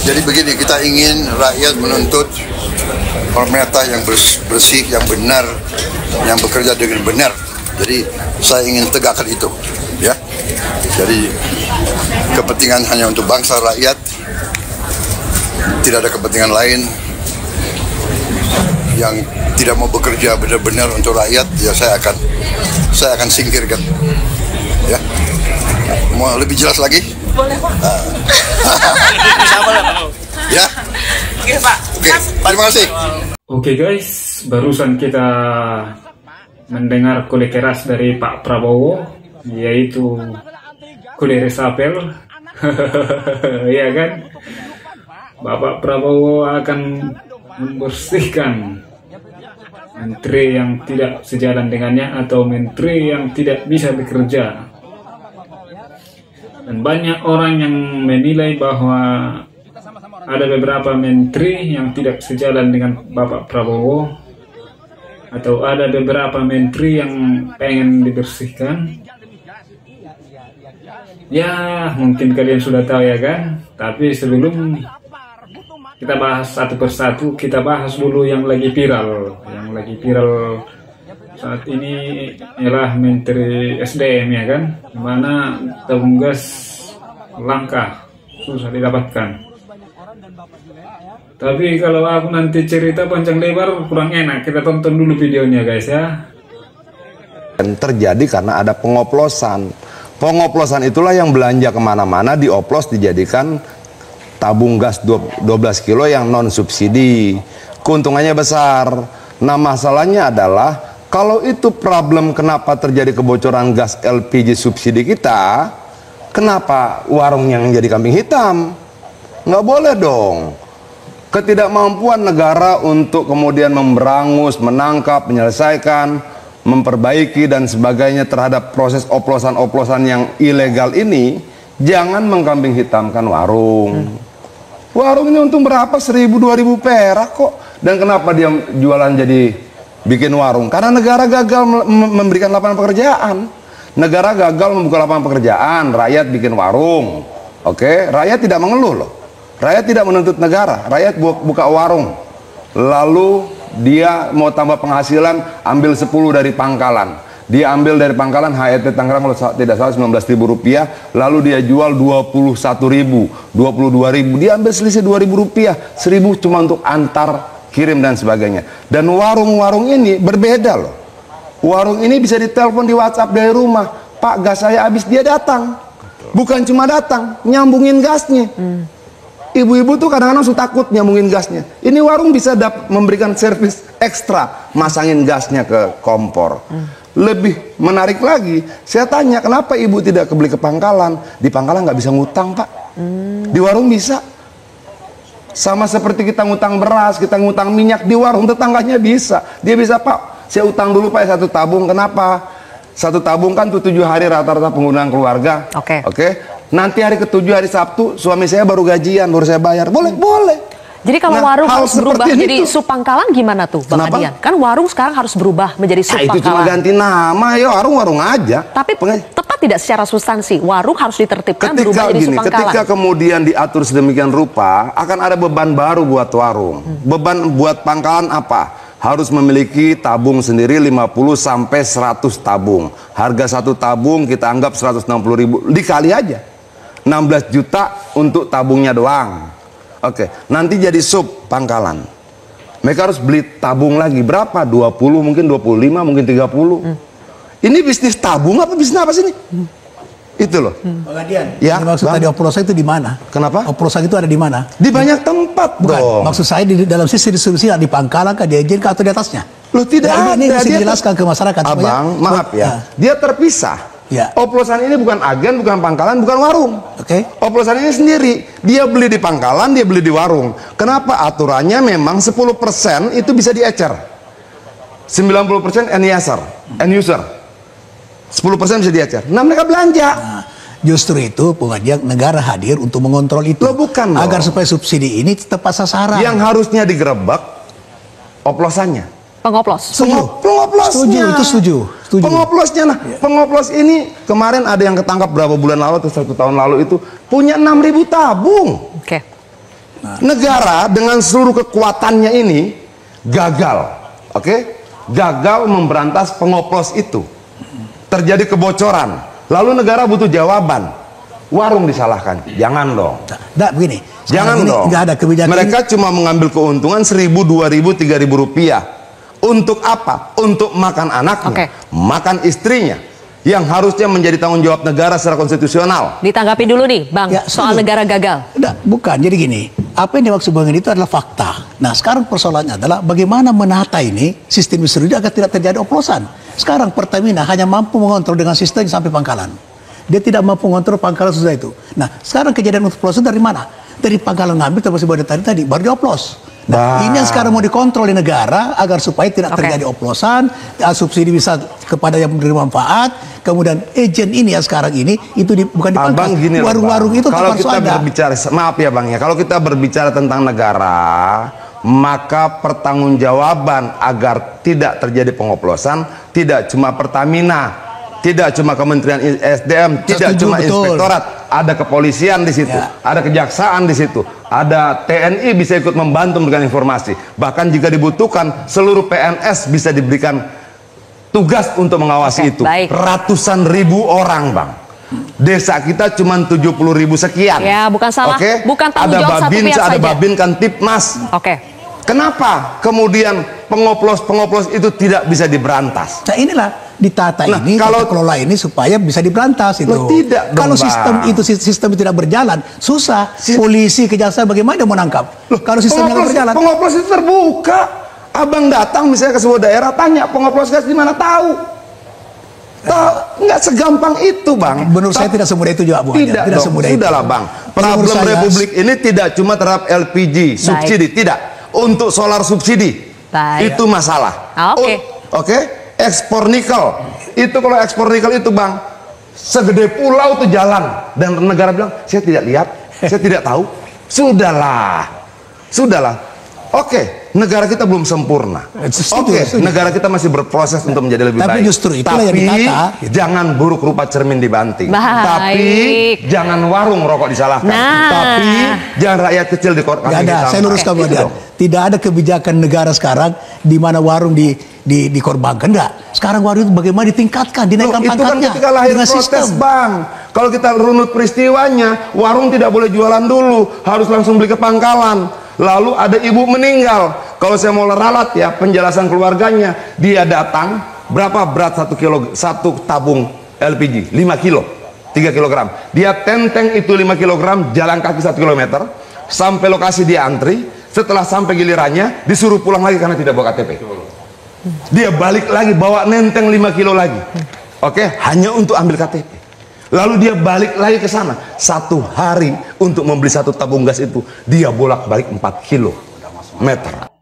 Jadi begini, kita ingin rakyat menuntut pemerintah yang bersih, yang benar, yang bekerja dengan benar. Jadi saya ingin tegakkan itu, ya. Jadi kepentingan hanya untuk bangsa rakyat, tidak ada kepentingan lain. Yang tidak mau bekerja benar-benar untuk rakyat, ya saya akan singkirkan. Ya, mau lebih jelas lagi? Boleh Pak. Ya. Oke Pak. Oke, terima kasih. Oke guys, barusan kita mendengar kode keras dari Pak Prabowo, yaitu kode resapel. Iya kan? Bapak Prabowo akan membersihkan menteri yang tidak sejalan dengannya atau menteri yang tidak bisa bekerja. Dan banyak orang yang menilai bahwa ada beberapa menteri yang tidak sejalan dengan Bapak Prabowo, atau ada beberapa menteri yang pengen dibersihkan. Ya, mungkin kalian sudah tahu ya kan? Tapi sebelum kita bahas satu persatu, kita bahas dulu yang lagi viral. Yang lagi viral saat ini ialah Menteri SDM ya kan, dimana tabung gas langka, susah didapatkan. Tapi kalau aku nanti cerita panjang lebar kurang enak, kita tonton dulu videonya guys ya. Dan terjadi karena ada pengoplosan. Pengoplosan itulah yang belanja kemana-mana dioplos dijadikan tabung gas 12 kilo yang non subsidi. Keuntungannya besar. Nah masalahnya adalah kalau itu problem kenapa terjadi kebocoran gas LPG subsidi kita, kenapa warung yang jadi kambing hitam? Nggak boleh dong. Ketidakmampuan negara untuk kemudian memberangus, menangkap, menyelesaikan, memperbaiki dan sebagainya terhadap proses oplosan-oplosan yang ilegal ini, jangan mengkambing hitamkan warung. Warung ini untung berapa? 1.000-2.000 perak kok. Dan kenapa dia jualan jadi bikin warung? Karena negara gagal memberikan lapangan pekerjaan. Negara gagal membuka lapangan pekerjaan, rakyat bikin warung. Oke, rakyat tidak mengeluh loh. Rakyat tidak menuntut negara, rakyat buka warung. Lalu dia mau tambah penghasilan, ambil 10 dari pangkalan. Dia ambil dari pangkalan HET Tangerang kalau tidak salah Rp19.000, lalu dia jual Rp21.000, Rp22.000, dia ambil selisih Rp2.000, Rp1.000 cuma untuk antar kirim dan sebagainya. Dan warung-warung ini berbeda loh. Warung ini bisa ditelepon di WhatsApp dari rumah, Pak gas saya habis, dia datang. Bukan cuma datang, nyambungin gasnya. Ibu-ibu tuh kadang-kadang suka takut nyambungin gasnya. Ini warung bisa memberikan servis ekstra, masangin gasnya ke kompor. Lebih menarik lagi, saya tanya kenapa ibu tidak kebeli ke pangkalan? Di pangkalan nggak bisa ngutang Pak, di warung bisa. Sama seperti kita ngutang beras, kita ngutang minyak, di warung tetangganya bisa. Dia bisa Pak, saya utang dulu Pak 1 tabung. Kenapa? 1 tabung kan tuh 7 hari rata-rata penggunaan keluarga. Oke. Nanti hari ke-7 hari Sabtu suami saya baru gajian, baru saya bayar. Boleh. Jadi kalau warung harus berubah jadi sup pangkalan gimana tuh Bang Adian? Kan warung sekarang harus berubah menjadi sup pangkalan. Itu cuma ganti nama, ya warung aja. Tapi tepat tidak secara substansi, warung harus ditertibkan berubah jadi sup pangkalan. Ketika kemudian diatur sedemikian rupa, akan ada beban baru buat warung. Beban buat pangkalan apa? Harus memiliki tabung sendiri 50 sampai 100 tabung. Harga 1 tabung kita anggap 160.000, dikali aja 16 juta untuk tabungnya doang. Oke, nanti jadi sub pangkalan. Mereka harus beli tabung lagi berapa? 20, mungkin 25, mungkin 30. Ini bisnis tabung apa bisnis apa sih ini? Itu loh. Bang Adian, ya, maksud tadi oplosan itu di mana? Kenapa? Oplosan itu ada di mana? Di banyak tempat. Bukan. Dong. Maksud saya di dalam sisi distribusi di pangkalan kah, di agen kah, atau di atasnya? Loh tidak ada. Ini mesti dijelaskan ke masyarakat. Abang, maaf ya. Dia terpisah. Ya. Oplosan ini bukan agen, bukan pangkalan, bukan warung. Oke. Oplosan ini sendiri. Dia beli di pangkalan, dia beli di warung. Kenapa? Aturannya memang 10% itu bisa diecer. 90% end user. 10% bisa diecer. Nah mereka belanja. Nah, justru itu pengajian negara hadir untuk mengontrol itu. Loh, bukan agar dong. supaya subsidi ini tepat sasaran. Yang harusnya digerebek oplosannya. Pengoplos. Pengoplosnya. Setuju. Pengoplosnya, nah, pengoplos ini kemarin ada yang ketangkap berapa bulan lalu atau 1 tahun lalu itu punya 6.000 tabung. Oke. Negara dengan seluruh kekuatannya ini gagal, gagal memberantas pengoplos itu. Terjadi kebocoran, lalu negara butuh jawaban. Warung disalahkan, jangan dong. Nah, begini, Jangan dong. Nggak ada kebijakan. Mereka cuma mengambil keuntungan 1.000, 2.000, 3.000 rupiah. Untuk apa? Untuk makan anaknya, makan istrinya, yang harusnya menjadi tanggung jawab negara secara konstitusional. Ditanggapi dulu nih, Bang, soal negara gagal. Bukan, jadi gini, apa yang dimaksud Bang ini itu adalah fakta. Nah, sekarang persoalannya adalah bagaimana menata ini sistem distribusi agar tidak terjadi oplosan. Sekarang Pertamina hanya mampu mengontrol dengan sistem sampai pangkalan. Dia tidak mampu mengontrol pangkalan sudah itu. Nah, sekarang kejadian oplosan dari mana? Dari pangkalan ngambil termasuk tadi baru dioplos. Nah, ini yang sekarang mau dikontrol di negara agar supaya tidak terjadi oplosan, subsidi bisa kepada yang menerima manfaat. Kemudian agent ini yang sekarang ini itu bukan dipangkas. Warung-warung itu kalau kita berbicara, maaf ya Bang ya, kalau kita berbicara tentang negara, maka pertanggungjawaban agar tidak terjadi pengoplosan tidak cuma Pertamina, tidak cuma Kementerian SDM, tidak cuma Inspektorat, ada kepolisian di situ, ada kejaksaan di situ, ada TNI bisa ikut membantu dengan informasi. Bahkan jika dibutuhkan, seluruh PNS bisa diberikan tugas untuk mengawasi itu. Ratusan ribu orang, Bang. Desa kita cuma 70.000 sekian. Ya, bukan salah, bukan tanggung jawab satu pihak saja. Ada Babin, kan Tipmas. Kenapa kemudian pengoplos itu tidak bisa diberantas? Nah, inilah ditata ini, kalau kelola ini supaya bisa diberantas itu. Tidak dong, kalau sistem itu tidak berjalan, susah. Polisi, kejaksaan bagaimana dia mau nangkap? Kalau sistemnya tidak berjalan. Pengoplos itu terbuka. Abang datang misalnya ke sebuah daerah, tanya pengoplos gas di mana, tahu. Nggak segampang itu, Bang. Menurut saya tidak semudah itu juga, Bu. Tidak semudah itu. Sudahlah, Bang. Problem Republik ini tidak cuma terhadap LPG subsidi, tidak. Untuk solar subsidi itu masalah. Ekspor nikel itu, kalau ekspor nikel itu, Bang, segede pulau tuh jalan dan negara bilang saya tidak lihat, saya tidak tahu. Sudahlah. Negara kita belum sempurna. Negara kita masih berproses untuk menjadi lebih baik. Tapi justru itulah yang ditata. Jangan buruk rupa cermin dibanting. Tapi jangan warung rokok disalahkan. Tapi jangan rakyat kecil dikorbankan. Gak ada. Saya luruskan kemudian. Tidak ada kebijakan negara sekarang di mana warung dikorbankan. Enggak. Sekarang warung itu bagaimana ditingkatkan, dinaikkan pangkatnya. Itu kan ketika lahir protes, Bang. Kalau kita runut peristiwanya, warung tidak boleh jualan dulu, harus langsung beli ke pangkalan. Lalu ada ibu meninggal. Kalau saya mau ralat ya penjelasan keluarganya, dia datang, berapa berat 1 tabung LPG? 5 kilo, 3 kilogram. Dia tenteng itu 5 kilogram, jalan kaki 1 kilometer, sampai lokasi dia antri. Setelah sampai gilirannya, disuruh pulang lagi karena tidak bawa KTP. Dia balik lagi, bawa nenteng 5 kilo lagi. Hanya untuk ambil KTP. Lalu dia balik lagi ke sana. 1 hari untuk membeli 1 tabung gas itu, dia bolak-balik 4 kilometer.